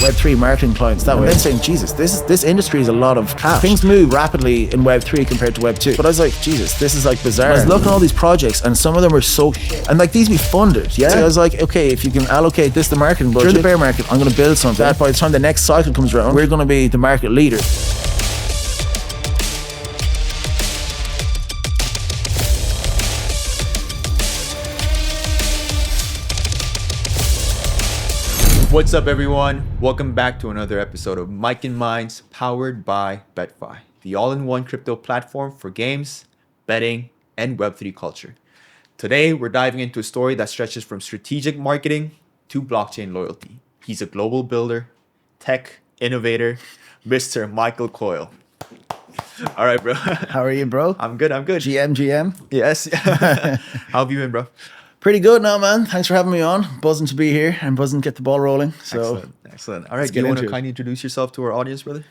Web3 marketing clients that way. And then saying, Jesus, this industry is a lot of cash. Things move rapidly in Web3 compared to Web2. But I was like, Jesus, this is like bizarre. I was looking at all these projects and some of them were so and like these be funded. Yeah. So I was like, okay, if you can allocate this to marketing budget, during the bear market, I'm going to build something that by the time the next cycle comes around, we're going to be the market leader. What's up, everyone? Welcome back to another episode of Mic&Minds, powered by BetFi, the all-in-one crypto platform for games, betting, and Web3 culture. Today, we're diving into a story that stretches from strategic marketing to blockchain loyalty. He's a global builder, tech innovator, Mr. Michael Coyle. All right, bro. How are you, bro? I'm good. GM. Yes. How have you been, bro? Pretty good now, man. Thanks for having me on. Buzzing to be here and buzzing to get the ball rolling. So Excellent. All right, do you want to kindly introduce yourself to our audience, brother?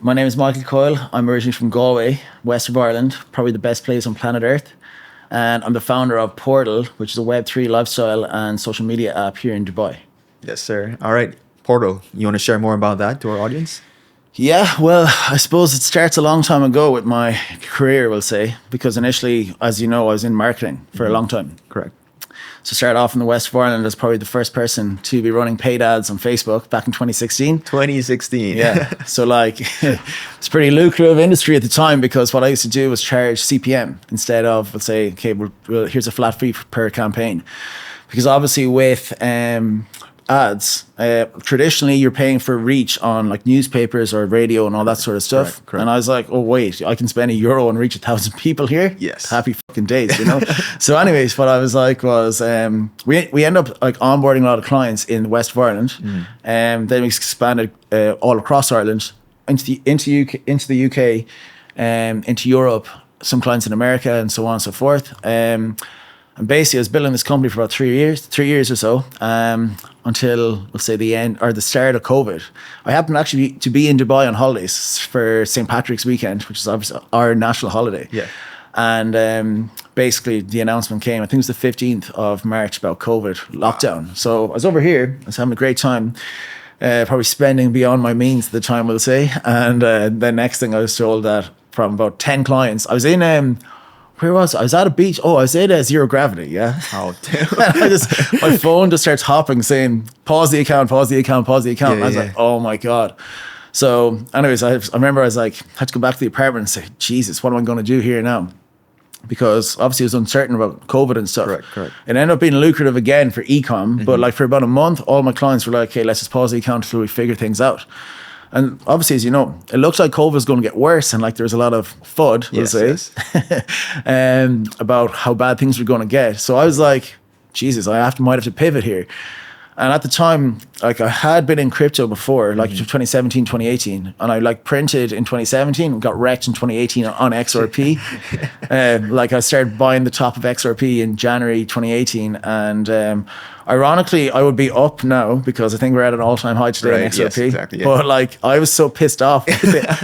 My name is Michael Coyle. I'm originally from Galway, west of Ireland, probably the best place on planet Earth. And I'm the founder of Portl, which is a Web3 lifestyle and social media app here in Dubai. Yes, sir. All right, Portl, you want to share more about that to our audience? Yeah, well, I suppose it starts a long time ago with my career, we'll say, because initially, as you know, I was in marketing for a long time. Correct. So started off in the west of Ireland as probably the first person to be running paid ads on Facebook back in 2016. 2016. Yeah. So like, it's a pretty lucrative industry at the time because what I used to do was charge CPM instead of, let's say, okay, well, here's a flat fee per campaign. Because obviously with ads, traditionally you're paying for reach on like newspapers or radio and all that sort of stuff. Correct. And I was like, oh wait, I can spend €1 and reach 1,000 people here. Yes. Happy fucking days, you know? So anyways, what I was like was, we end up like onboarding a lot of clients in the west of Ireland. And then we expanded all across Ireland into the UK, into Europe, some clients in America and so on and so forth. And basically I was building this company for about 3 years or so, until, let's say, the end or the start of COVID. I happened actually to be in Dubai on holidays for St. Patrick's weekend, which is obviously our national holiday. Yeah. And basically the announcement came, I think it was the 15th of March, about COVID lockdown. Wow. So I was over here, I was having a great time, probably spending beyond my means at the time, we'll say. And the next thing I was told that from about 10 clients, I was in... where was I? I was at a beach. Oh, I was at Zero Gravity, yeah. Oh, damn. My phone just starts hopping saying, pause the account. Yeah, I was like, oh my God. So anyways, I remember I was like, had to go back to the apartment and say, Jesus, what am I going to do here now? Because obviously I was uncertain about COVID and stuff. Correct. It ended up being lucrative again for e-com, but like for about a month, all my clients were like, okay, let's just pause the account until we figure things out. And obviously, as you know, it looks like COVID is going to get worse, and like there's a lot of FUD, we'll say, about how bad things were going to get. So I was like, Jesus, might have to pivot here. And at the time, like I had been in crypto before, like 2017, 2018, and I like printed in 2017 and got wrecked in 2018 on XRP. Like I started buying the top of XRP in January 2018, and ironically, I would be up now because I think we're at an all-time high today in XRP. Yes, exactly, yeah. But like I was so pissed off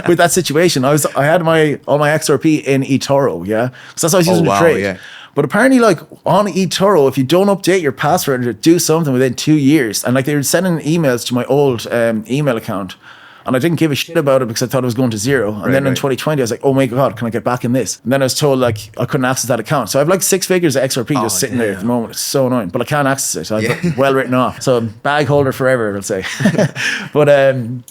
with that situation. I had all my XRP in eToro, yeah, because that's what I was using to trade. Yeah. But apparently, like on eToro, if you don't update your password or do something within 2 years, and like they were sending emails to my old email account, and I didn't give a shit about it because I thought it was going to zero. And then in 2020, I was like, oh my God, can I get back in this? And then I was told like I couldn't access that account. So I have like 6 figures of XRP just sitting there at the moment. It's so annoying, but I can't access it. I have it well written off. So bag holder forever, I'll say. But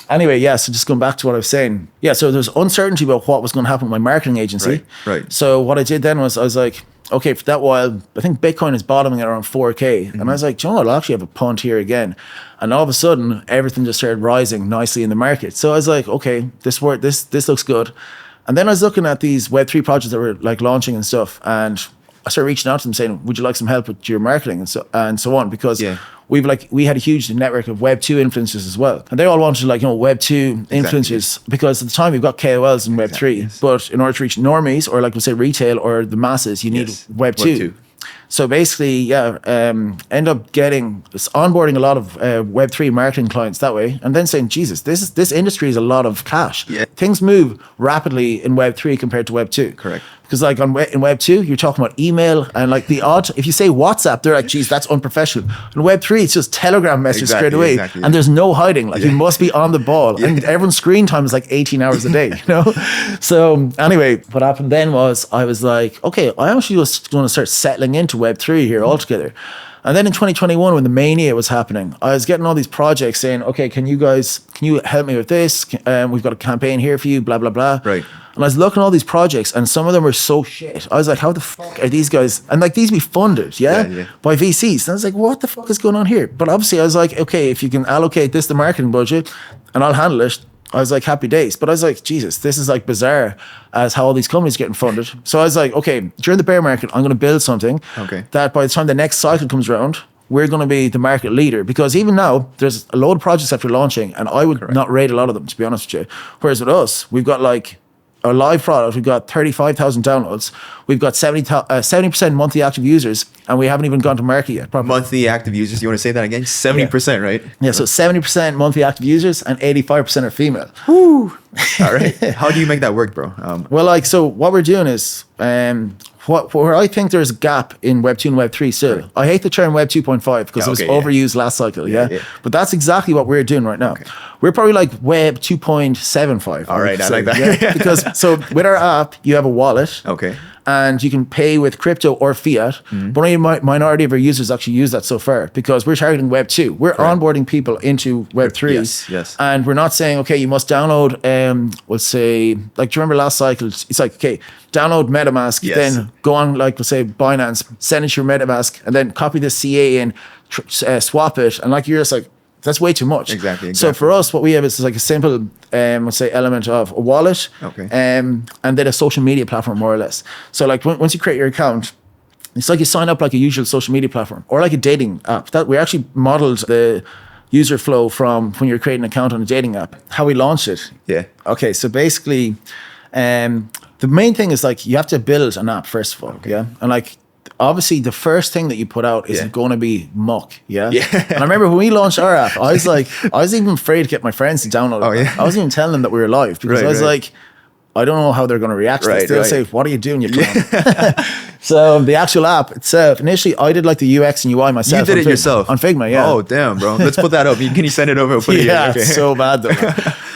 anyway, yeah, so just going back to what I was saying. Yeah, so there was uncertainty about what was going to happen with my marketing agency. Right. So what I did then was I was like, okay, for that while, I think Bitcoin is bottoming at around 4K. And I was like, do you know what? I'll actually have a punt here again. And all of a sudden, everything just started rising nicely in the market. So I was like, okay, this looks good. And then I was looking at these Web3 projects that were like launching and stuff. And I started reaching out to them saying, would you like some help with your marketing and so on? Because we had a huge network of Web2 influencers as well. And they all wanted like, Web2 influencers because at the time we've got KOLs in Web3, but in order to reach normies or like we'll say retail or the masses, you need Web2. So basically, end up onboarding a lot of Web3 marketing clients that way, and then saying, Jesus, this industry is a lot of cash. Yeah. Things move rapidly in Web3 compared to Web2. Correct. Because like in Web2, you're talking about email and like if you say WhatsApp, they're like, geez, that's unprofessional. In Web3, it's just Telegram messages straight away. Exactly. And there's no hiding. Like you must be on the ball. And everyone's screen time is like 18 hours a day, you know? So anyway, what happened then was I was like, okay, I actually was going to start settling into Web3 here altogether. And then in 2021, when the mania was happening, I was getting all these projects saying, okay, can you help me with this? We've got a campaign here for you, blah, blah, blah. Right. And I was looking at all these projects and some of them were so shit. I was like, how the fuck are these guys? And like these be funded, by VCs. And I was like, what the fuck is going on here? But obviously I was like, okay, if you can allocate this to marketing budget and I'll handle it, I was like, happy days. But I was like, Jesus, this is like bizarre as how all these companies are getting funded. So I was like, okay, during the bear market, I'm going to build something that by the time the next cycle comes around, we're going to be the market leader. Because even now, there's a load of projects that we're launching and I would not rate a lot of them, to be honest with you. Whereas with us, we've got like a live product, we've got 35,000 downloads, we've got 70% monthly active users, and we haven't even gone to market yet. Probably. Monthly active users, you want to say that again? 70%, right? Yeah, so 70% monthly active users and 85% are female. Woo! All right. How do you make that work, bro? Well, like, so what we're doing is, where I think there's a gap in Web 2 and Web 3 still. Right. I hate the term Web 2.5 because it was overused last cycle, But that's exactly what we're doing right now. Okay. We're probably like Web 2.75. All right, I like that. Yeah? Because so with our app, you have a wallet. Okay. And you can pay with crypto or fiat. But only a minority of our users actually use that so far because we're targeting Web 2. We're onboarding people into Web 3. Yes. And we're not saying, okay, you must download, we'll say, like, do you remember last cycle? It's like, okay, download MetaMask, then go on, like, we'll say Binance, send it your MetaMask, and then copy the CA in, swap it. And like, you're just like, that's way too much. Exactly. So for us, what we have is like a simple, let's say, element of a wallet, and then a social media platform, more or less. So like once you create your account, it's like you sign up like a usual social media platform or like a dating app. That we actually modeled the user flow from when you're creating an account on a dating app, how we launched it. Yeah. Okay. So basically, the main thing is like you have to build an app first of all. Okay. Yeah. And like, obviously, the first thing that you put out is going to be muck, And I remember when we launched our app, I was even afraid to get my friends to download it. I wasn't even telling them that we were live because I was like, I don't know how they're going to react to this. They'll say, what are you doing, you clown? So the actual app itself, initially, I did like the UX and UI myself. You did it yourself? On Figma, yeah. Oh, damn, bro. Let's put that up. Can you send it over? It's so bad, though.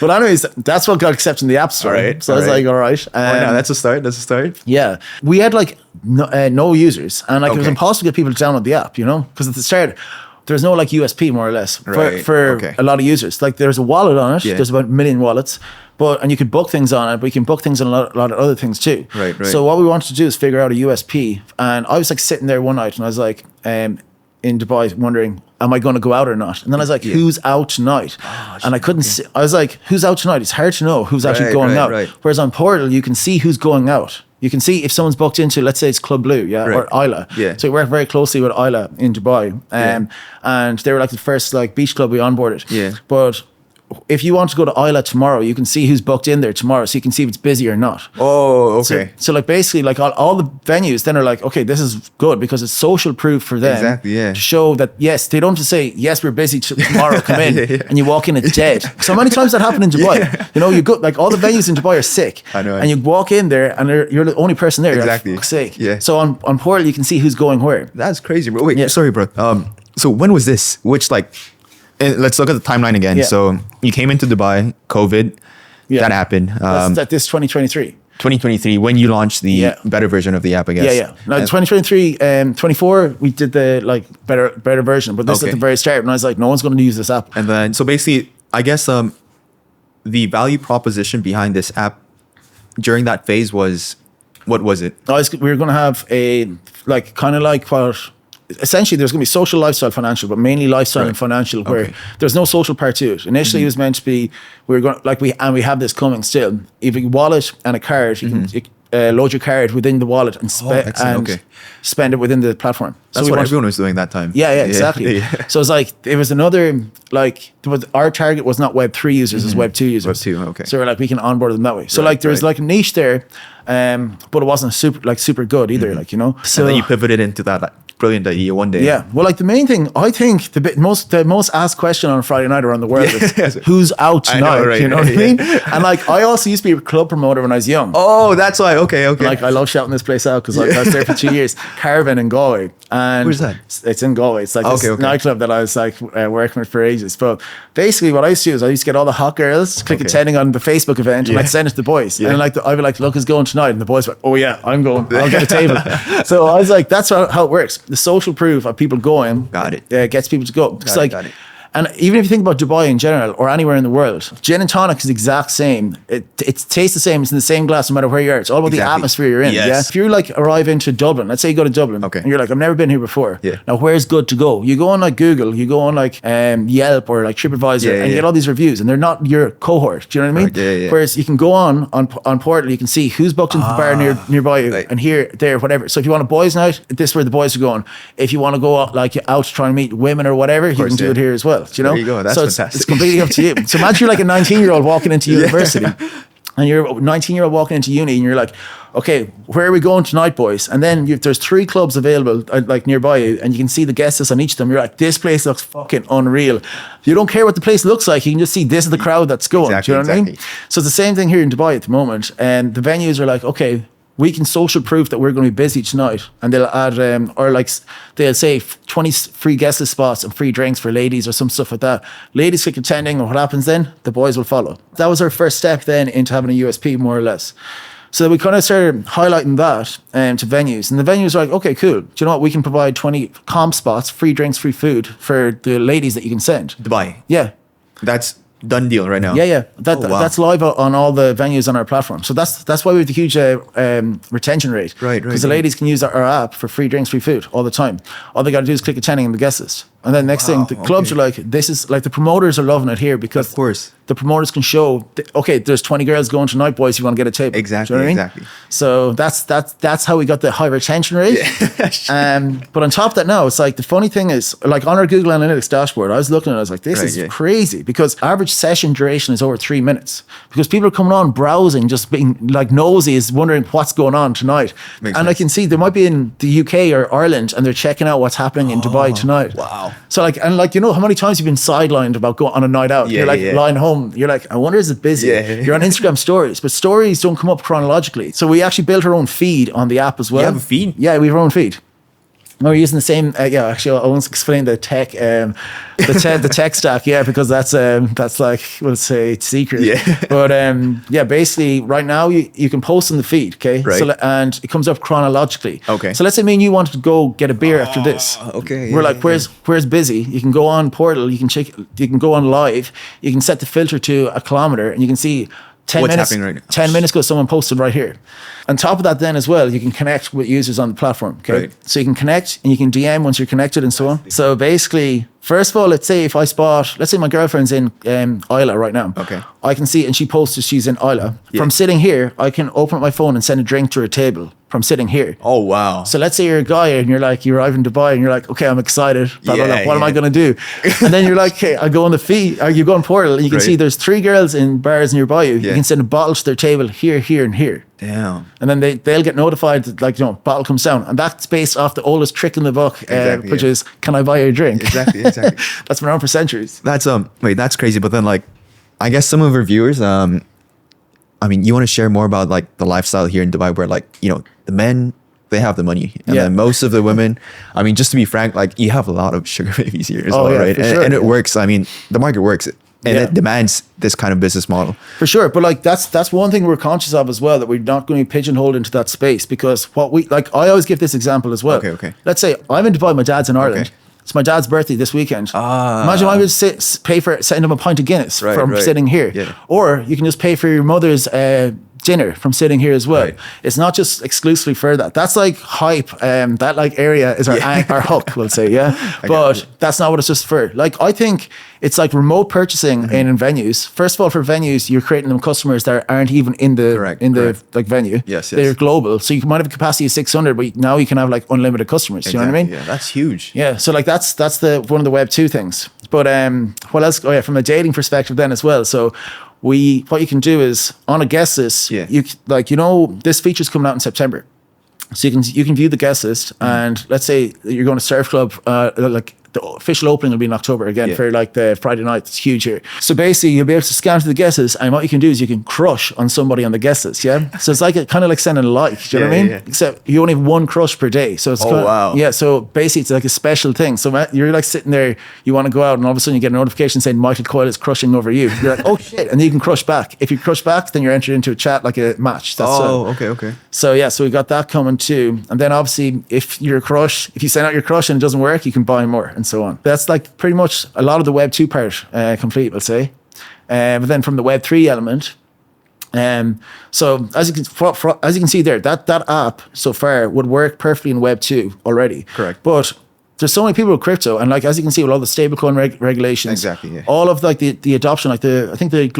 But anyways, that's what got accepted in the App Store. So I was like, all right. That's a start. Yeah. We had like no users. And like it was impossible to get people to download the app, Because at the start, there's no like USP more or less for a lot of users. Like there's a wallet on it. There's about 1 million wallets. And you could book things on it, but you can book things on a lot of other things too. Right. So what we wanted to do is figure out a USP. And I was like sitting there one night and I was like, in Dubai wondering, am I going to go out or not? And then I was like, who's out tonight? And I couldn't see. I was like, who's out tonight? It's hard to know who's actually going out. Whereas on Portl, you can see who's going out. You can see if someone's booked into, let's say it's Club Blue, or Isla. So we work very closely with Isla in Dubai. And they were like the first like beach club we onboarded. But if you want to go to Isla tomorrow, you can see who's booked in there tomorrow, so you can see if it's busy or not. Oh, okay. So like basically, like all the venues then are like, okay, this is good because it's social proof for them. Exactly, to show that yes, they don't just say yes, we're busy tomorrow, come in, and you walk in, it's dead. So many times that happened in Dubai. You go like all the venues in Dubai are sick. I know. And you walk in there, and you're the only person there. Exactly. You're like, fuck's sake. Yeah. So on Portl, you can see who's going where. That's crazy, bro. Wait, sorry, bro. So when was this? Which like. Let's look at the timeline again. So you came into Dubai, COVID, that happened. That's this 2023. 2023, when you launched the better version of the app, I guess. No, 2023, 24, we did the like better version, but this is at the very start, and I was like, no one's going to use this app. And then, so basically, I guess the value proposition behind this app during that phase was, what was it? We were going to have a like kind of like what. Essentially, there's going to be social, lifestyle, financial, but mainly lifestyle and financial, where there's no social part to it. Initially, it was meant to be we have this coming still. If a wallet and a card, you can load your card within the wallet and spend it within the platform. That's what everyone was doing that time. Yeah, exactly. So it's like it was another like our target was not Web 3 users, it was Web 2 users. Web 2, okay. So we're like we can onboard them that way. So like there was like a niche there. But it wasn't super good either, So and then you pivoted into that brilliant idea one day. Yeah. Well, like the main thing, I think the most asked question on a Friday night around the world is who's out tonight? Know, right? You know what I mean? And like, I also used to be a club promoter when I was young. Oh, that's why. Okay. Like, I love shouting this place out because I was there for 2 years. Caravan in Galway. And where's that? It's in Galway. It's like this nightclub that I was like working with for ages. But basically, what I used to do is I used to get all the hot girls to click attending on the Facebook event, and I'd send it to the boys. And like, I'd be like, look, who's going tonight? And the boys were like, oh yeah, I'm going. I'll get a table. So I was like, that's how it works. The social proof of people going gets people to go. It's like, and even if you think about Dubai in general or anywhere in the world, gin and tonic is the exact same. It tastes the same. It's in the same glass no matter where you are. It's all about the atmosphere you're in. Yeah. If you like arrive into Dublin, let's say you go to Dublin, and you're like, I've never been here before. Yeah. Now where's good to go? You go on like Google, you go on like Yelp or like TripAdvisor, and you get all these reviews, and they're not your cohort. Do you know what I mean? Yeah. Whereas you can go on Portl, you can see who's booked into the bar nearby you, and here, there, whatever. So if you want a boys' night, this is where the boys are going. If you want to go out, like out to try and meet women or whatever, you can do it here as well. Do you know? There you go. That's fantastic. It's completely up to you. So imagine you're like a 19-year-old walking into university, and you're a 19-year-old walking into uni, and you're like, okay, where are we going tonight, boys? And then there's 3 clubs available like nearby you, and you can see the guest list on each of them. You're like, this place looks fucking unreal. You don't care what the place looks like. You can just see this is the crowd that's going. Do you know what I mean? So it's the same thing here in Dubai at the moment. And the venues are like, okay, we can social proof that we're going to be busy tonight, and they'll add or like they'll say 20 free guest list spots and free drinks for ladies or some stuff like that. Ladies click attending, and what happens then? The boys will follow. That was our first step then into having a USP, more or less. So we kind of started highlighting that to venues, and the venues are like, okay, cool. Do you know what? We can provide 20 comp spots, free drinks, free food for the ladies that you can send. Dubai. Yeah. That's done deal right now. Yeah. That's live on all the venues on our platform. So that's why we have the huge retention rate. Right. Because the ladies can use our app for free drinks, free food all the time. All they got to do is click attending in the guest list. And then next thing, the clubs are like, this is like, the promoters are loving it here because of course the promoters can show, okay, there's 20 girls going tonight, boys, you want to get a table. Exactly. Do you know what I mean? So that's how we got the high retention rate. But on top of that now, it's like, the funny thing is, like on our Google Analytics dashboard, I was looking at it, I was like, this is crazy, because average session duration is over 3 minutes, because people are coming on browsing, just being like nosy, is wondering what's going on tonight. Makes sense. I can see they might be in the UK or Ireland, and they're checking out what's happening in Dubai tonight. Wow. So like, and like, you know how many times you've been sidelined about going on a night out? You're like lying home. You're like, I wonder, is it busy? You're on Instagram stories, but stories don't come up chronologically. So we actually built our own feed on the app as well. You have a feed? Yeah, we have our own feed. We're using the same. Actually, I won't explain the tech, the tech stack. Yeah, because that's like, we'll say it's secret. Yeah. But basically, right now you can post in the feed. Okay. Right. So, and it comes up chronologically. Okay. So let's say me and you wanted to go get a beer after this. Okay. We're like, where's busy? You can go on Portl. You can check. You can go on live. You can set the filter to 1 kilometer, and you can see 10 what's minutes, happening right now. 10 minutes ago, someone posted right here. On top of that then as well, you can connect with users on the platform. Okay. Right. So you can connect, and you can DM once you're connected and so on. So basically, first of all, let's say if I spot, let's say my girlfriend's in Isla right now. Okay. I can see, and she posted she's in Isla. Yeah. From sitting here, I can open up my phone and send a drink to her table from sitting here. Oh, wow. So let's say you're a guy and you're like, you arrive in Dubai and you're like, okay, I'm excited. Blah, blah, blah. What am I going to do? And then you're like, okay, I go on the feed, or you go on Portl, and you can see there's 3 girls in bars nearby you. You can send a bottle to their table here, here, and here. Damn. And then they'll get notified that, like, you know, bottle comes down. And that's based off the oldest trick in the book, which is, can I buy you a drink? Exactly. That's been around for centuries. That's that's crazy. But then, like, I guess some of our viewers, I mean, you want to share more about like the lifestyle here in Dubai, where, like, you know, the men, they have the money, and then most of the women, I mean, just to be frank, like, you have a lot of sugar babies here as well, right? And it works. I mean, the market works, and it demands this kind of business model. For sure. But like, that's one thing we're conscious of as well, that we're not going to be pigeonholed into that space, because what we, like, I always give this example as well. Okay. Let's say I'm in Dubai, my dad's in Ireland. Okay. It's my dad's birthday this weekend. Imagine I would pay for send him a pint of Guinness from sitting here. Yeah. Or you can just pay for your mother's dinner from sitting here as well. Right. It's not just exclusively for that. That's like hype. That like area is our hook, we'll say, But that's not what it's just for. Like, I think it's like remote purchasing in venues. First of all, for venues, you're creating them customers that aren't even in the like venue. Yes. They're global. So you might have a capacity of 600, but now you can have like unlimited customers. You know what I mean? Yeah, that's huge. Yeah. So like that's the one of the Web2 things. But what else? Oh yeah, from a dating perspective then as well. So what you can do is on a guest list, you like, you know, this feature's coming out in September. So you can view the guest list, and let's say you're going to surf club, like the official opening will be in October again for like the Friday night. It's huge here. So basically you'll be able to scan to the guest list, and what you can do is you can crush on somebody on the guest list. Yeah. So it's like kind of like sending a like, do you know what I mean? Yeah. Except you only have one crush per day. So it's wow. Yeah. So basically it's like a special thing. So you're like sitting there, you want to go out, and all of a sudden you get a notification saying Michael Coyle is crushing over you. You're like, oh shit. And then you can crush back. If you crush back, then you're entered into a chat like a match. That's okay. So yeah, so we got that coming too. And then obviously if you send out your crush and it doesn't work, you can buy more and so on. That's like pretty much a lot of the Web2 part complete, we'll say. But then from the Web3 element, so as you can see there, that app so far would work perfectly in Web2 already. Correct. But there's so many people with crypto, and like as you can see with all the stablecoin regulations, exactly, yeah. all of like the adoption, like I think the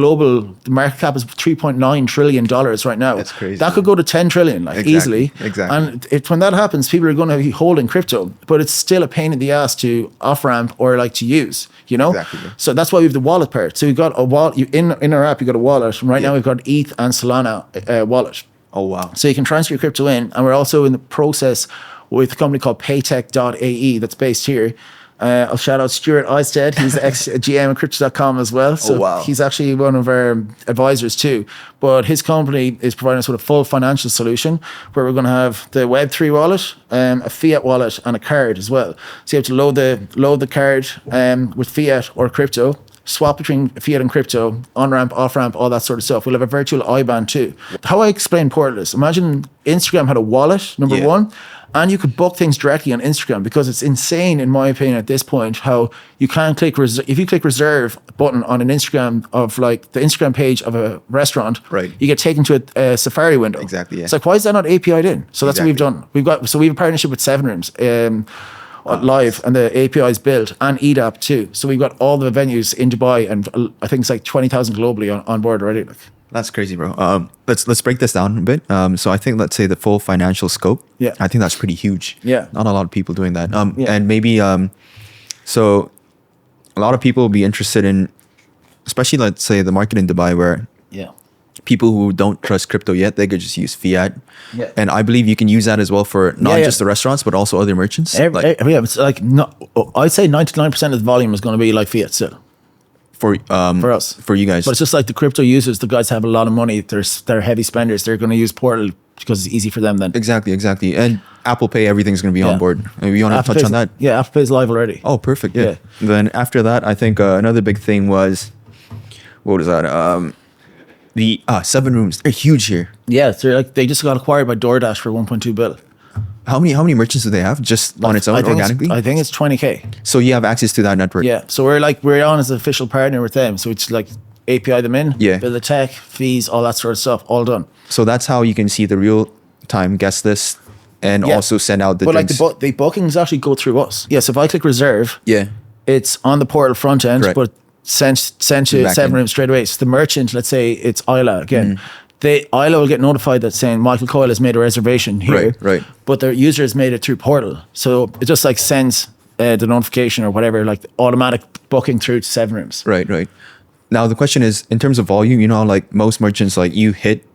market cap is $3.9 trillion right now. That's crazy. That could go to 10 trillion, like easily. Exactly. And when that happens, people are going to be holding crypto, but it's still a pain in the ass to off ramp or like to use, you know. Exactly. Yeah. So that's why we have the wallet part. So we've got a wallet in our app. You got a wallet, and right now we've got ETH and Solana wallet. Oh wow. So you can transfer your crypto in, and we're also in the process with a company called paytech.ae that's based here. I'll shout out Stuart Eisted. He's the ex-GM at Crypto.com as well. So he's actually one of our advisors too. But his company is providing us with a full financial solution where we're going to have the Web3 wallet, a fiat wallet, and a card as well. So you have to load the card with fiat or crypto, swap between fiat and crypto, on-ramp, off-ramp, all that sort of stuff. We'll have a virtual IBAN too. How I explain Portl is, imagine Instagram had a wallet, number one, and you could book things directly on Instagram, because it's insane, in my opinion, at this point, how you can't click if you click reserve button on an Instagram of like the Instagram page of a restaurant, right, you get taken to a Safari window. Exactly. Yeah. It's like, why is that not API'd in? So that's what we've done. We have a partnership with 7 Rooms live, and the API is built, and EDAP too. So we've got all the venues in Dubai, and I think it's like 20,000 globally on board already. Like. That's crazy, bro. Let's break this down a bit. So I think, let's say the full financial scope. Yeah. I think that's pretty huge. Yeah. Not a lot of people doing that. And maybe so a lot of people will be interested in, especially let's say the market in Dubai, where people who don't trust crypto yet, they could just use fiat. Yeah. And I believe you can use that as well for not just the restaurants, but also other merchants. It's like I'd say 99% of the volume is going to be like fiat still. For us, for you guys, but it's just like the crypto users. The guys have a lot of money. They're heavy spenders. They're going to use Portl because it's easy for them. Then exactly. And Apple Pay, everything's going to be on board. Maybe you want to touch on that? Yeah, Apple Pay's live already. Oh, perfect. Yeah. Then after that, I think another big thing was, what was that? The 7 Rooms. They're huge here. Yeah, they just got acquired by DoorDash for 1.2 billion. How many merchants do they have just on its own organically? I think it's 20K. So you have access to that network. Yeah. So we're on as an official partner with them. So it's like API them in, build the tech, fees, all that sort of stuff, all done. So that's how you can see the real time guest list and also send out the drinks. Like the bookings actually go through us. Yeah. So if I click reserve, it's on the Portl front end, but sent to 7 Rooms straight away. So the merchant, let's say it's Isla again. Isla will get notified that saying Michael Coyle has made a reservation here, right. But their user has made it through Portl, so it just like sends the notification or whatever, like automatic booking through to 7 Rooms. Right. Now the question is, in terms of volume, you know, like most merchants, like you hit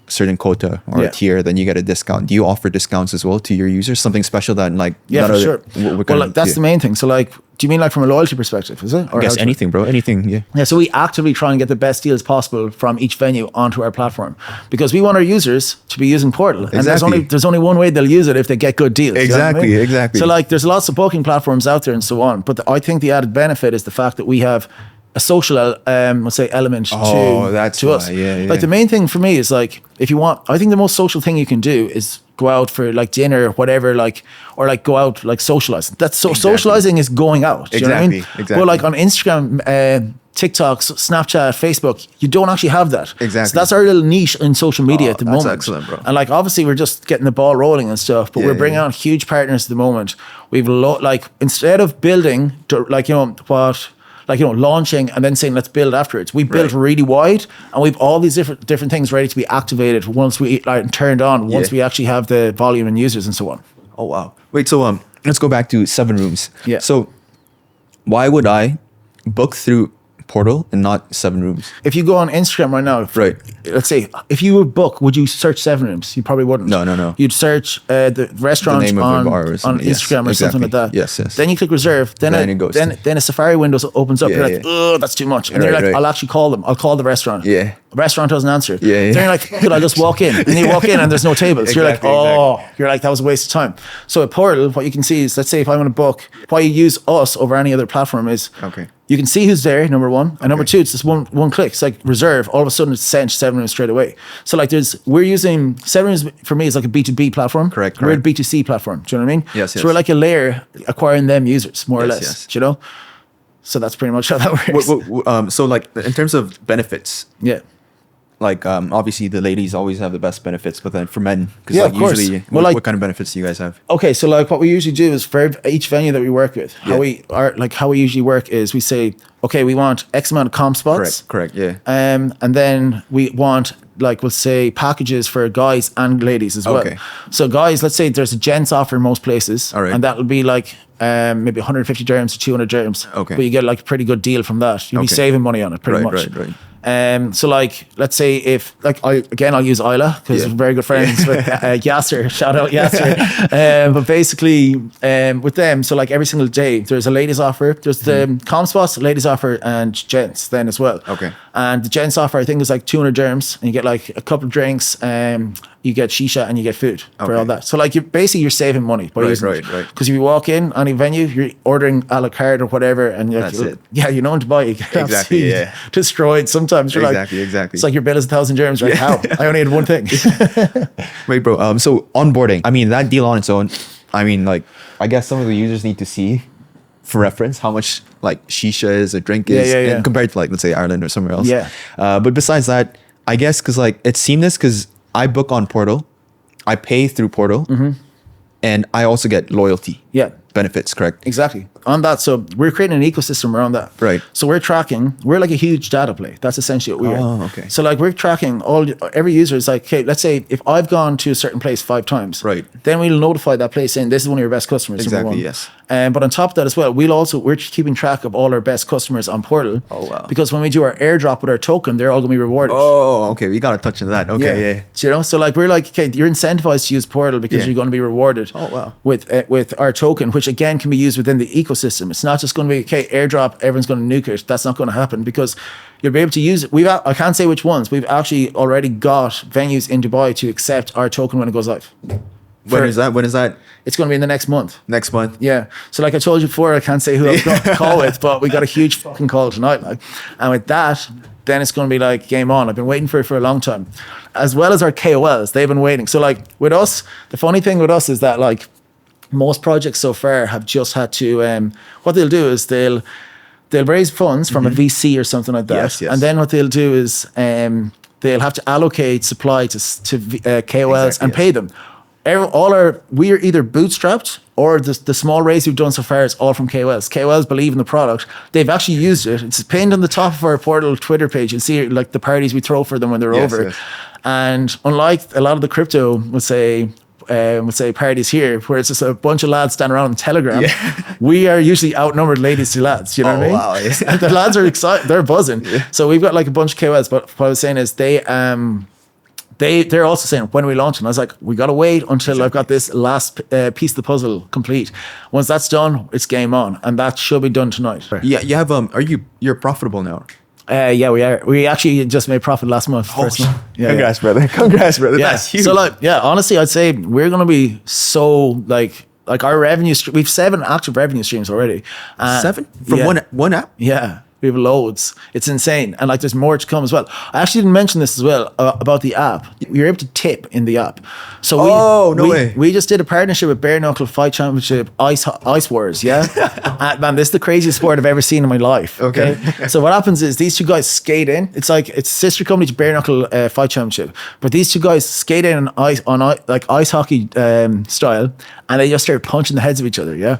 a certain quota or a tier, then you get a discount. Do you offer discounts as well to your users? Something special that like for sure. Well, like, that's the main thing. So like, do you mean like from a loyalty perspective, is it? Or I guess anything, bro. Anything, yeah. Yeah, so we actively try and get the best deals possible from each venue onto our platform, because we want our users to be using Portl. And there's only one way they'll use it, if they get good deals. Exactly, you know what I mean? exactly. So like, there's lots of booking platforms out there and so on. But I think the added benefit is the fact that we have a social, let's say, element to us. Yeah. Like the main thing for me is like, if you want, I think the most social thing you can do is go out for like dinner or whatever, like, or like go out like socializing. That's socializing is going out. Do you know what I mean? Exactly. But like on Instagram, TikTok, Snapchat, Facebook, you don't actually have that. Exactly. So that's our little niche in social media at the moment. That's excellent, bro. And like, obviously we're just getting the ball rolling and stuff, but we're bringing on huge partners at the moment. We've like, instead of building to, like, launching and then saying let's build afterwards, we built really wide, and we've all these different things ready to be activated once we turned on, once we actually have the volume and users and so on. Oh wow. Wait, so let's go back to 7 Rooms. Yeah. So why would I book through Portl and not 7 Rooms? If you go on Instagram right now, Right. Let's say if you would book, would you search 7 Rooms? You probably wouldn't. No. You'd search the restaurant name of on the bar or something. Yes, Instagram or something like that. Yes. Then you click reserve. Then it goes. Then a Safari window opens up. You're like, oh, that's too much. And you're like, I'll actually call them. I'll call the restaurant. Yeah. The restaurant doesn't answer. Yeah. Then you're like, could I just walk in? And you walk in and there's no tables. You're like, you're like, that was a waste of time. So at Portl, what you can see is, let's say if I want to book, why you use us over any other platform is, you can see who's there, number one. And number two, it's just one click. It's like reserve. All of a sudden it's sent 7 Rooms straight away. So like we're using 7 Rooms for me is like a B2B platform. Correct. We're a B2C platform. Do you know what I mean? Yes. So we're like a layer acquiring them users, more or less. Yes. Do you know? So that's pretty much how that works. So like in terms of benefits. Yeah. Like obviously the ladies always have the best benefits, but then for men, yeah, like of course. Usually, what kind of benefits do you guys have? Okay, so like what we usually do is for each venue that we work with, how we usually work is we say, okay, we want X amount of comp spots. Correct, yeah. And then we want, like, we'll say packages for guys and ladies as well. Okay. So guys, let's say there's a gents offer in most places. All right. And that will be like maybe 150 dirhams to 200 dirhams. Okay. But you get like a pretty good deal from that. You'll be saving money on it pretty much. Right. So like, let's say if like I'll use Isla because we're very good friends with Yasser. Shout out Yasser. But basically, with them, so like every single day there's a ladies offer. There's the comp spots, ladies offer, and gents then as well. Okay. And the gents offer I think is like 200 dirhams, and you get like a couple of drinks. You get shisha and you get food for all that. So like you're saving money by using it. Right. Because if you walk in any venue, you're ordering a la carte or whatever, and you're that's it. Yeah, you know in Dubai, you get absolutely destroyed. Sometimes you're exactly. It's like your bill is 1,000 dirhams, right? How? I only had one thing. Wait, bro. So onboarding. I mean, that deal on its own. I mean, like, I guess some of the users need to see, for reference, how much like shisha is, a drink is, and compared to like let's say Ireland or somewhere else. Yeah. But besides that, I guess because like it's seamless because I book on Portl, I pay through Portl, and I also get loyalty. Yeah. Benefits, correct? Exactly. On that, so we're creating an ecosystem around that. Right. So we're like a huge data play. That's essentially what we are. Oh, okay. So like we're tracking every user is like, okay, let's say if I've gone to a certain place 5 times, right, then we'll notify that place saying this is one of your best customers. Exactly, yes. But on top of that as well, we're keeping track of all our best customers on Portl. Oh, wow. Because when we do our airdrop with our token, they're all gonna be rewarded. Oh, okay. We gotta touch on that. Okay, yeah. So, you know, so like we're like, okay, you're incentivized to use Portl because you're going to be rewarded. Oh, wow. With our token, which again can be used within the ecosystem. It's not just going to be, okay, airdrop, everyone's going to nuke it. That's not going to happen because you'll be able to use it. I can't say which ones. We've actually already got venues in Dubai to accept our token when it goes live. When is that? It's going to be in the next month. Next month? Yeah. So like I told you before, I can't say who I was going to call with, but we got a huge fucking call tonight. Like, and with that, then it's going to be like game on. I've been waiting for it for a long time. As well as our KOLs, they've been waiting. So like with us, the funny thing with us is that like most projects so far have just had to, what they'll do is they'll raise funds from a VC or something like that. Yes. And then what they'll do is they'll have to allocate supply to KOLs and pay them. We are either bootstrapped or the small raise we've done so far is all from KOLs. KOLs believe in the product. They've actually used it. It's pinned on the top of our Portl Twitter page. You'll see like the parties we throw for them when they're over. Yes. And unlike a lot of the crypto would say parties here, where it's just a bunch of lads standing around on Telegram, we are usually outnumbered ladies to lads. You know what I mean? Wow, yeah. The lads are excited. They're buzzing. Yeah. So we've got like a bunch of KOLs. But what I was saying is they're also saying, when are we launching? I was like, we got to wait until I've got this last piece of the puzzle complete. Once that's done, it's game on. And that should be done tonight. Yeah, you have, you're profitable now? Yeah, we are. We actually just made profit last month. Congrats, brother. Congrats, brother. Yeah. That's huge. So like, honestly, I'd say we're going to be so like our revenue, we've 7 active revenue streams already. 7? From one app? Yeah. We have loads. It's insane. And like there's more to come as well. I actually didn't mention this as well about the app. You're able to tip in the app. So we just did a partnership with Bare Knuckle Fight Championship Ice Wars, yeah? Man, this is the craziest sport I've ever seen in my life. Okay. So what happens is these two guys skate in. It's a sister company to Bare Knuckle Fight Championship. But these two guys skate in on ice hockey style, and they just start punching the heads of each other, yeah?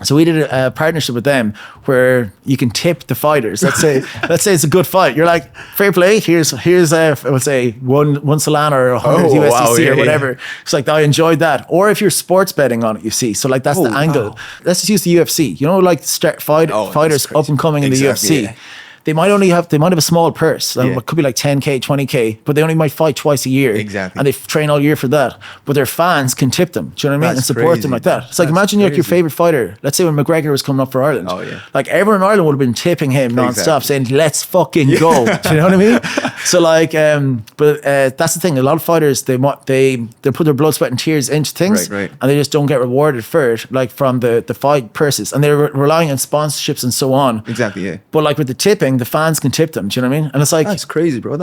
So we did a partnership with them where you can tip the fighters. Let's say it's a good fight. You're like, fair play. Here's I would say one Solana or 100 USDC or whatever. It's like I enjoyed that. Or if you're sports betting on it, you see. So like that's the angle. Let's just use the UFC. You know, like fighters up and coming in the UFC. Yeah. they might have a small purse. It could be like 10K, 20K, but they only might fight twice a year. Exactly. And they train all year for that. But their fans can tip them. Do you know what I mean? That's and support them like that. It's like, imagine like your favorite fighter. Let's say when McGregor was coming up for Ireland. Oh, yeah. Like everyone in Ireland would have been tipping him nonstop, saying, let's fucking go. Do you know what I mean? So like, but that's the thing. A lot of fighters, they put their blood, sweat and tears into things. Right. And they just don't get rewarded for it, like from the fight purses. And they're relying on sponsorships and so on. Exactly, yeah. But like with the tipping, the fans can tip them. Do you know what I mean? And it's like, that's crazy, bro.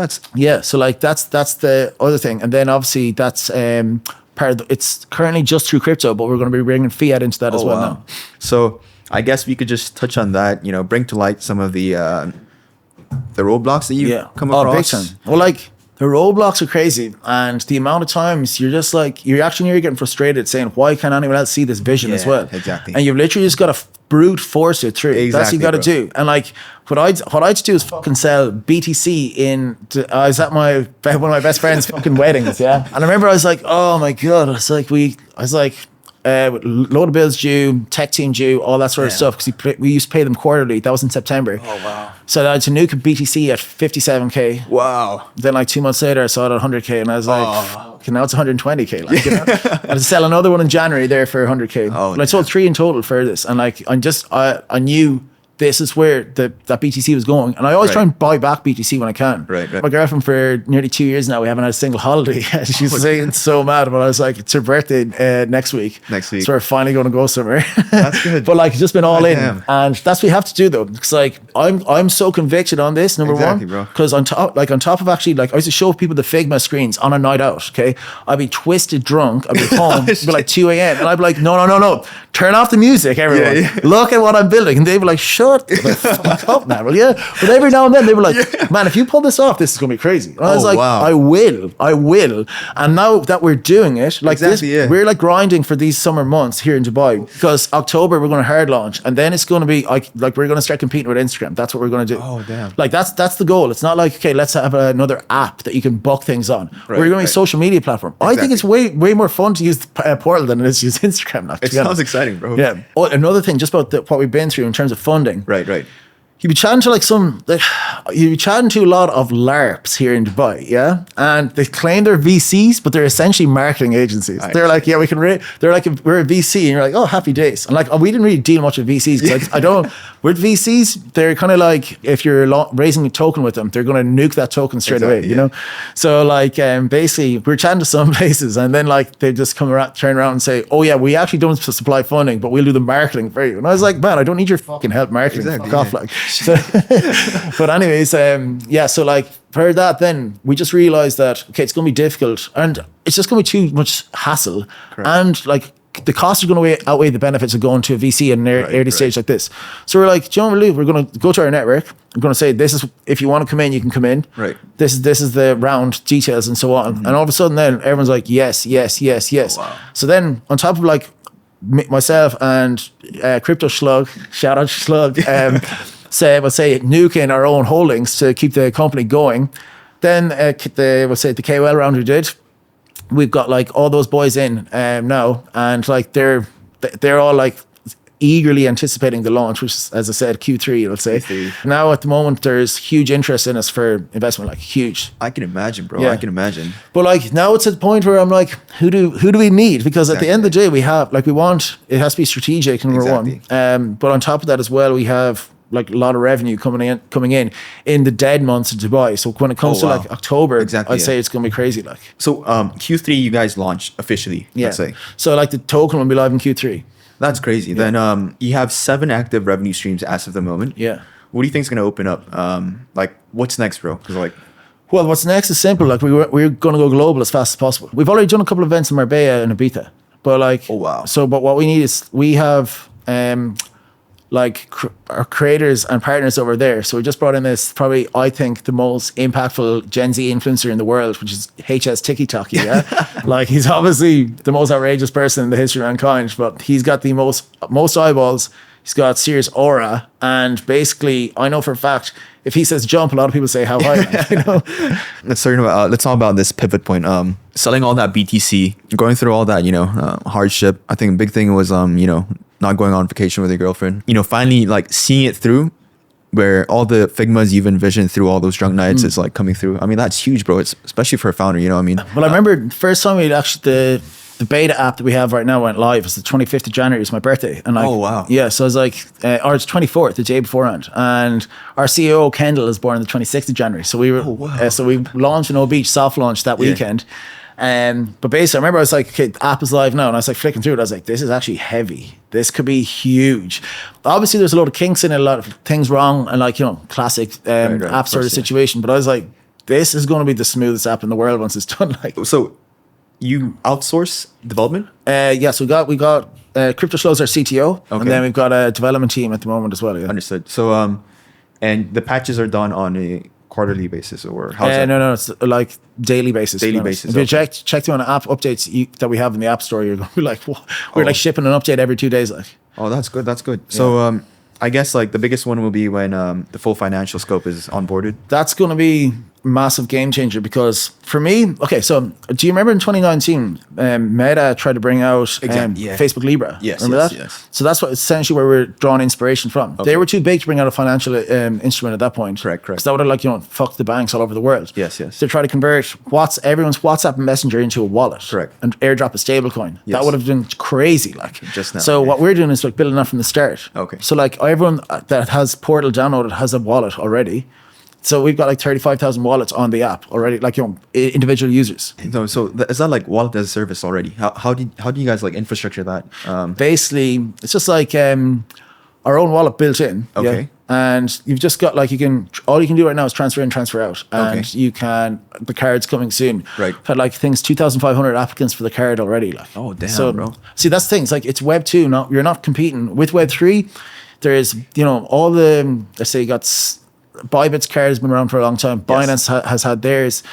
So like that's the other thing. And then obviously that's part of it's currently just through crypto, but we're going to be bringing fiat into that as well now. So I guess we could just touch on that, bring to light some of the roadblocks that you come across. Oh, big time. Well, like the roadblocks are crazy, and the amount of times you're just like, you're actually getting frustrated saying, why can't anyone else see this vision as well? Exactly. And you've literally just got to brute force it through. Exactly, that's what you got to do. And like what I'd do is fucking sell BTC I was at one of my best friend's fucking weddings, yeah. And I remember I was like, oh my god, load of bills due, tech team due, all that sort of stuff, because we used to pay them quarterly. That was in September. Oh wow. So I had to nuke BTC at 57K. Wow. Then like 2 months later I saw it at 100K, and I was like, okay, now it's 120K. Like, I had to sell another one in January there for 100K. Oh, and I sold 3 in total for this, and like I knew this is where that BTC was going, and I always try and buy back BTC when I can. Right. My girlfriend, for nearly 2 years now, we haven't had a single holiday. She's saying it's so mad, but I was like, it's her birthday next week. So we're finally going to go somewhere. That's good. But like, it's just been all in, and that's what you have to do though, because like I'm so convicted on this. Number one, because on top of actually, like, I used to show people the Figma screens on a night out. Okay, I'd be twisted drunk. I'd be home. It'd be like 2 a.m. and I'd be like, no, turn off the music, everyone. Look at what I'm building, and they'd be like, shut the fuck up, man. Well, yeah. But every now and then they were like, man, if you pull this off, this is gonna be crazy. And I was like, wow. I will. And now that we're doing it, like we're like grinding for these summer months here in Dubai, because October we're gonna hard launch, and then it's gonna be like we're gonna start competing with Instagram. That's what we're gonna do. Oh damn. Like that's the goal. It's not like, okay, let's have another app that you can book things on. We're going to be a social media platform. I think it's way more fun to use Portl than it is to use Instagram now. It sounds exciting, bro. Yeah. Oh, another thing, just about what we've been through in terms of funding. Right. You'd be chatting to a lot of LARPs here in Dubai, yeah? And they claim they're VCs, but they're essentially marketing agencies. Nice. They're like, yeah, we can they're like, we're a VC, and you're like, oh, happy days. And like, we didn't really deal much with VCs, because with VCs, they're kind of like, if you're raising a token with them, they're going to nuke that token straight away, you know? So like, basically, we're chatting to some places, and then like, they just turn around and say, oh yeah, we actually don't supply funding, but we'll do the marketing for you. And I was like, man, I don't need your fucking help marketing. Fuck off, like. So, but anyways, so like for that, then we just realized that, okay, it's going to be difficult, and it's just going to be too much hassle. Correct. And like the costs are going to outweigh the benefits of going to a VC at an early stage like this. So we're like, do you know what we'll do? We're going to go to our network. I'm going to say, this is, if you want to come in, you can come in. Right. This is the round details and so on. Mm-hmm. And all of a sudden then everyone's like, yes. Oh, wow. So then on top of like myself and Crypto Slug, shout out Slug, say nuking our own holdings to keep the company going. Then the KOL round we did, we've got like all those boys in now, and like they're all like eagerly anticipating the launch, which is, as I said, Q3, let's say. Now at the moment there's huge interest in us for investment, like huge. I can imagine, bro. Yeah. I can imagine. But like now it's at the point where I'm like, who do we need? Because at the end of the day, we have like, it has to be strategic, number one. But on top of that as well, we have like a lot of revenue coming in the dead months of Dubai. So when it comes to like October, I'd say it's gonna be crazy. Like, so Q3 you guys launched officially. Let's say. So like the token will be live in Q3. That's crazy. Yeah. Then you have 7 active revenue streams as of the moment. Yeah. What do you think is gonna open up? Like what's next, bro? Because like, well, what's next is simple. Like we're gonna go global as fast as possible. We've already done a couple of events in Marbella and Ibiza, but like, oh wow. So, but what we need is we have like our creators and partners over there. So we just brought in this, probably I think the most impactful Gen Z influencer in the world, which is HS TikTok. Yeah, like he's obviously the most outrageous person in the history of mankind, but he's got the most eyeballs. He's got serious aura, and basically, I know for a fact, if he says jump, a lot of people say how high. You know. Let's talk about this pivot point. Selling all that BTC, going through all that, hardship. I think a big thing was, not going on vacation with your girlfriend. Finally like seeing it through. where all the Figmas you've envisioned through all those drunk nights is like coming through. I mean, that's huge, bro. It's especially for a founder, you know what I mean? Well, I remember the first time we actually, the beta app that we have right now went live. It's the 25th of January. It's my birthday. And like, oh, wow. Yeah. So I was like, or it's 24th, the day beforehand. And our CEO, Kendall, is born on the 26th of January. So we were, so we launched an O Beach soft launch that weekend. But basically, I remember I was like, okay, the app is live now. And I was like flicking through it. I was like, this is actually heavy. This could be huge. Obviously, there's a lot of kinks in it, a lot of things wrong, and like, you know, classic app sort of situation. But I was like, this is going to be the smoothest app in the world once it's done. Like, so you outsource development? Yes, we got Crypto Slow's our CTO, and then we've got a development team at the moment as well. Yeah. Understood. So, and the patches are done on a quarterly basis, or how's that? No, it's like daily basis. Daily basis. If you check the amount of app updates that we have in the App Store, you're going to be like, we're like shipping an update every 2 days. Like, oh, that's good. That's good. So, I guess like the biggest one will be when the full financial scope is onboarded. That's going to be a massive game changer because for me, okay, so do you remember in 2019, Meta tried to bring out Facebook Libra? Yes. Remember that? Yes. So that's what essentially where we're drawing inspiration from. Okay. They were too big to bring out a financial instrument at that point. Correct. Because that would have like, you know, fucked the banks all over the world. Yes. So try to convert everyone's WhatsApp and Messenger into a wallet. Correct. And airdrop a stable coin. Yes. That would have been crazy. Like just now. So what we're doing is like building that from the start. Okay. So like everyone that has Portl downloaded has a wallet already. So we've got like 35,000 wallets on the app already, like, you know, individual users. No, so is that like wallet as a service already? How do you guys like infrastructure that? Basically, it's just like our own wallet built in. Okay. Yeah? And you've just got like all you can do right now is transfer in, transfer out, and the card's coming soon. Right. I've had like 2,500 applicants for the card already. Like, oh damn, bro. See, that's the thing. It's like it's Web2. You're not competing with Web3. There's, you know, all the, let's say you got Bybit's card has been around for a long time. Binance has had theirs.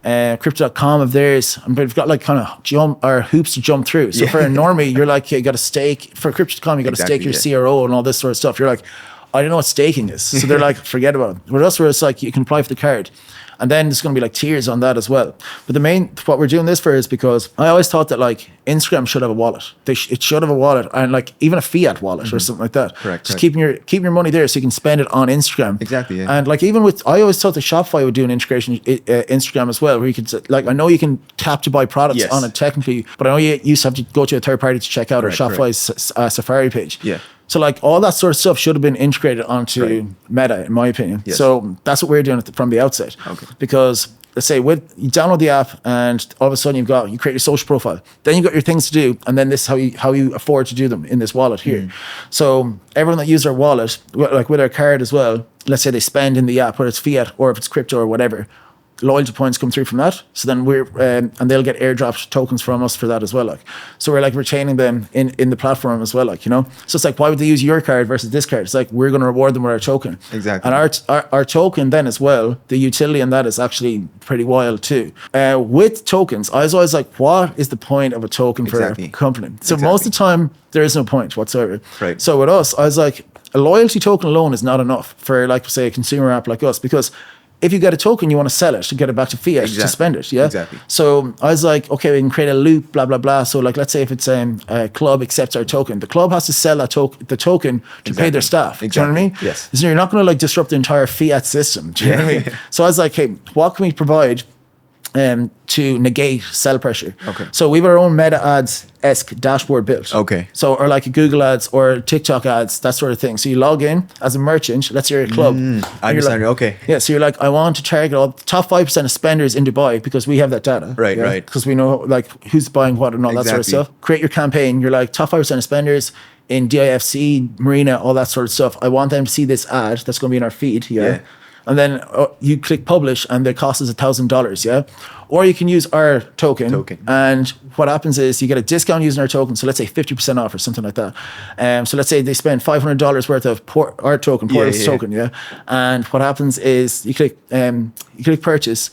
Crypto.com of theirs. But we've got like kind of hoops to jump through. So for a normie, you're like, you got to stake. For Crypto.com, you got to stake your CRO and all this sort of stuff. You're like, I don't know what staking is. So they're like, forget about it. With us, where it's like, you can apply for the card. And then there's going to be like tiers on that as well. But what we're doing this for is because I always thought that like Instagram should have a wallet. It should have a wallet, and like even a fiat wallet or something like that. Correct. Just keeping your money there so you can spend it on Instagram. Exactly. Yeah. And like even I always thought that Shopify would do an integration Instagram as well, where you could like, I know you can tap to buy products on it technically, but I know you used to have to go to a third party to check out or Shopify's Safari page. Yeah. So like all that sort of stuff should have been integrated onto Meta, in my opinion. Yes. So that's what we're doing from the outset. Okay. Because let's say you download the app and all of a sudden you create your social profile. Then you've got your things to do, and then this is how you afford to do them in this wallet here. So everyone that uses our wallet, like with our card as well, let's say they spend in the app, whether it's fiat or if it's crypto or whatever, loyalty points come through from that. So then and they'll get airdropped tokens from us for that as well. Like, so we're like retaining them in the platform as well. Like, you know, so it's like, why would they use your card versus this card? It's like, we're going to reward them with our token. Exactly. And our token then as well, the utility in that is actually pretty wild too. With tokens, I was always like, what is the point of a token for a company? So most of the time, there is no point whatsoever. Right. So with us, I was like, a loyalty token alone is not enough for, like, say, a consumer app like us, because if you get a token, you want to sell it to get it back to fiat to spend it. Yeah. Exactly. So I was like, okay, we can create a loop, blah, blah, blah. So like, let's say if it's a club accepts our token, the club has to sell the token to pay their staff. Exactly. Do you know what I mean? Yes. So you're not going to like disrupt the entire fiat system. Do you know what I mean? So I was like, hey, what can we provide to negate sell pressure? Okay. So we have our own Meta Ads-esque dashboard built. Okay. So, or like a Google Ads or TikTok ads, that sort of thing. So you log in as a merchant, let's say you're a club. I understand. Like, okay. Yeah, so you're like, I want to target all the top 5% of spenders in Dubai because we have that data. Right, right. Because we know like who's buying what and all that sort of stuff. Create your campaign. You're like, top 5% of spenders in DIFC, Marina, all that sort of stuff. I want them to see this ad that's going to be in our feed. Yeah. And then you click publish and the cost is $1,000, yeah? Or you can use our token. And what happens is you get a discount using our token. So let's say 50% off or something like that. So let's say they spend $500 worth of our token, Portl's token, yeah? And what happens is you click purchase,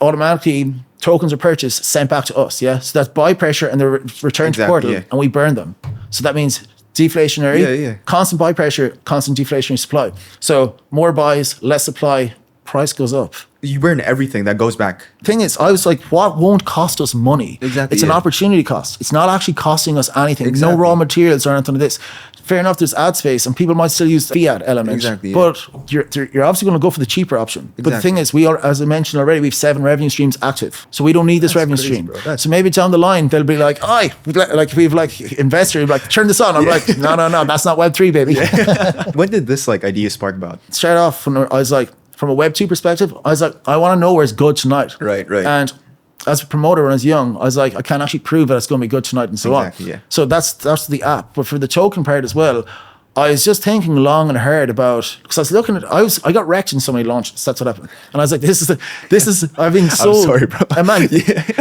automatically tokens are purchased, sent back to us, yeah? So that's buy pressure and they're returned to Portl and we burn them. So that means deflationary, constant buy pressure, constant deflationary supply. So more buys, less supply, price goes up. You burn everything that goes back. Thing is, I was like, what won't cost us money? Exactly. It's an opportunity cost. It's not actually costing us anything. Exactly. No raw materials or anything like this. Fair enough, there's ad space and people might still use the fiat element. Exactly. But you're obviously going to go for the cheaper option. Exactly. But the thing is, we are, as I mentioned already, we have 7 revenue streams active. So we don't need this revenue stream. So maybe down the line, they'll be like, like we've like investor, like turn this on. I'm like, no, that's not Web3, baby. When did this like idea spark about? Start off when I was like, from a Web2 perspective, I was like, I want to know where it's good tonight. Right. And as a promoter when I was young, I was like, I can't actually prove that it's going to be good tonight and so on. Yeah. So that's the app. But for the token part as well, I was just thinking long and hard about, because I was looking at, I got wrecked in so many launches. That's what happened. And I was like, I've been so. I'm sorry, bro. Man,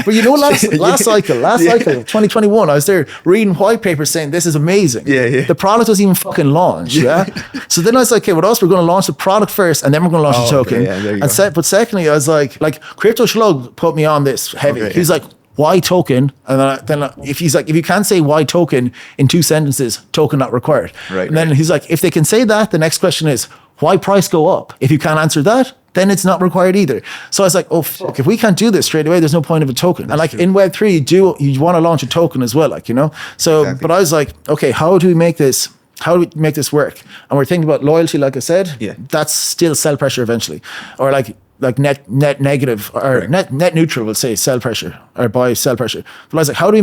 but you know, last cycle, 2021, I was there reading white papers saying this is amazing. Yeah. The product was even fucking launched. Yeah. So then I was like, okay, with us, we're going to launch the product first and then we're going to launch the token. Okay, yeah, there you go. But secondly, I was like Crypto Schlug put me on this heavy. Okay, He's like, why token? And then if you can't say why token in 2 sentences, token not required. Right. And then he's like, if they can say that, the next question is, why price go up? If you can't answer that, then it's not required either. So I was like, oh fuck, if we can't do this straight away, there's no point of a token. That's and like true. In Web3, you want to launch a token as well, like, you know? So, exactly. But I was like, okay, how do we make this work? And we're thinking about loyalty, like I said, that's still sell pressure eventually. Or like net negative or net neutral, we'll say sell pressure or buy sell pressure. But I was like, how do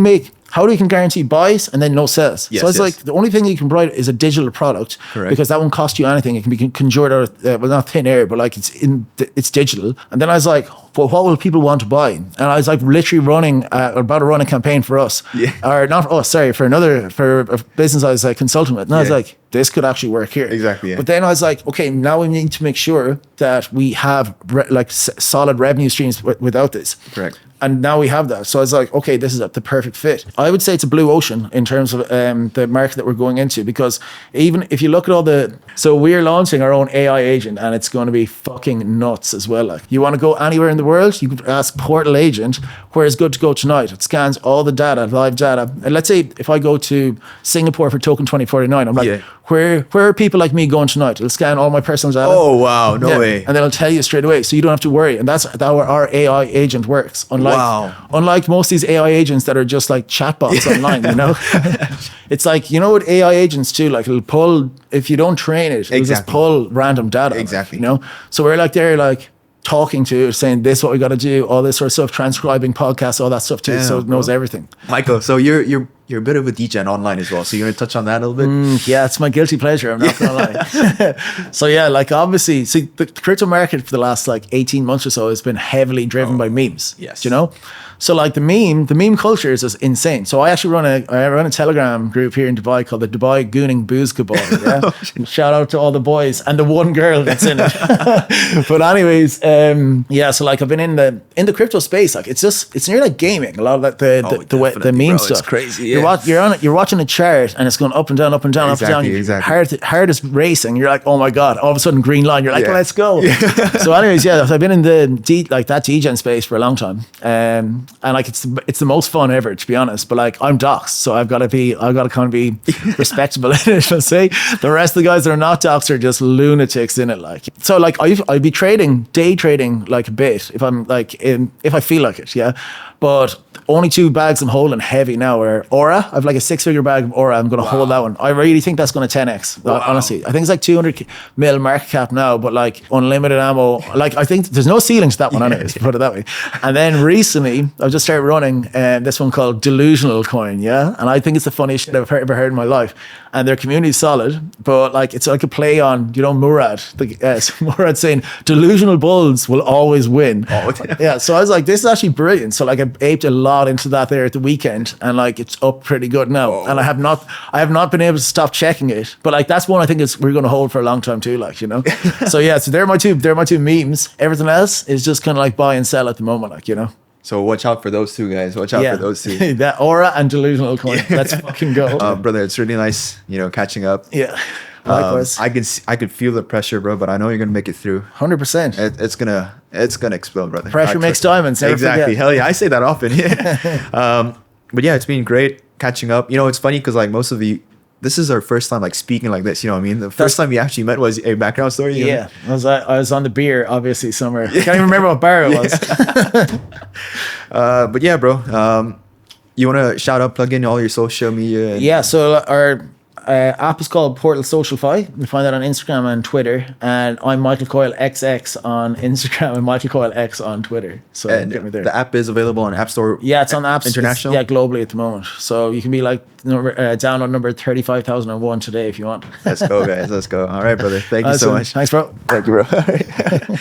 we can guarantee buys and then no sells? Yes, so I was like, the only thing you can provide is a digital product. Correct. Because that won't cost you anything. It can be conjured out of, well, not thin air, but like it's digital. And then I was like, well, what will people want to buy? And I was like literally about to run a campaign for us. Or not us, sorry, for a business I was like consulting with. And I was like, this could actually work here. Exactly. Yeah. But then I was like, okay, now we need to make sure that we have solid revenue streams without this. Correct. And now we have that. So I was like, okay, this is the perfect fit. I would say it's a blue ocean in terms of the market that we're going into, because even if you look at so we're launching our own AI agent and it's going to be fucking nuts as well. Like, you want to go anywhere in the world, you could ask Portl agent, where is good to go tonight? It scans all the data, live data. And let's say if I go to Singapore for token 2049, I'm like, where are people like me going tonight? It'll scan all my personal data. Oh, wow. No way. And then it'll tell you straight away. So you don't have to worry. And that's how our AI agent works. Unlike most of these AI agents that are just like chatbots online, you know? It's like, you know, with AI agents too, like it'll pull, if you don't train it, it'll just pull random data. Exactly. You know? So we're like there, like talking to, saying this is what we got to do, all this sort of stuff, transcribing podcasts, all that stuff too. So it knows everything. Michael, so you're a bit of a degen online as well. So you're going to touch on that a little bit? Yeah, it's my guilty pleasure. I'm not going to lie. So yeah, like obviously, see, the crypto market for the last like 18 months or so has been heavily driven by memes. Yes. You know? So like the meme culture is just insane. So I actually run a Telegram group here in Dubai called the Dubai Gooning Booze Cabal. Yeah? Shout out to all the boys and the one girl that's in it. But anyways, so like I've been in the crypto space. Like it's nearly like gaming. A lot of the meme stuff. It's crazy. Yeah. You're watching a chart and it's going up and down, up and down, up and down. Exactly. Hard is racing. You're like, oh my god! All of a sudden, green line. You're like, let's go. So anyways, so I've been in that degen space for a long time. And like it's the most fun ever, to be honest. But like I'm doxxed, so I've got to kind of be respectable in it. I'll say the rest of the guys that are not doxxed are just lunatics in it. Like so, like I'd be day trading like a bit if I'm like if I feel like it, But only 2 bags I'm holding heavy now are Aura. I've like a 6-figure bag of Aura. I'm going to hold that one. I really think that's going to 10x. Honestly, I think it's like 200 mil market cap now, but like unlimited ammo. Like I think there's no ceiling to that one, anyways, to put it that way. And then recently, I've just started running this one called Delusional Coin, and I think it's the funniest shit I've ever heard in my life. And their community is solid, but like it's like a play on, you know, Murad. Murad saying delusional bulls will always win. So I was like, this is actually brilliant. So like I aped a lot into that there at the weekend, and like it's up pretty good now. And I have not been able to stop checking it. But like that's one I think we're going to hold for a long time too. Like, you know. So they're my two memes. Everything else is just kind of like buy and sell at the moment. Like, you know. So watch out for those 2 guys. Watch out for those 2. That Aura and Delusional Coin. Let's fucking go. Brother, it's really nice, you know, catching up. Yeah. Likewise. I could feel the pressure, bro, but I know you're gonna make it through. 100%. It's gonna explode, brother. Pressure makes diamonds. Exactly. Forget. Hell yeah, I say that often. Yeah. But yeah, it's been great catching up. You know, it's funny because like most of the this is our first time like speaking like this. You know what I mean? The first time we actually met was a background story. Yeah, I was on the beer, obviously, somewhere. I can't even remember what bar it was. But yeah, bro. You want to shout out, plug in all your social media? Yeah, so our app is called Portl Socialify. You can find that on Instagram and Twitter. And I'm Michael Coyle XX on Instagram and Michael Coyle X on Twitter. So get me there. The app is available on App Store. Yeah, it's on apps. International? Yeah, globally at the moment. So you can be like download number 35,001 today if you want. Let's go, guys. Let's go. All right, brother. Thank you so much. Thanks, bro. Thank you, bro.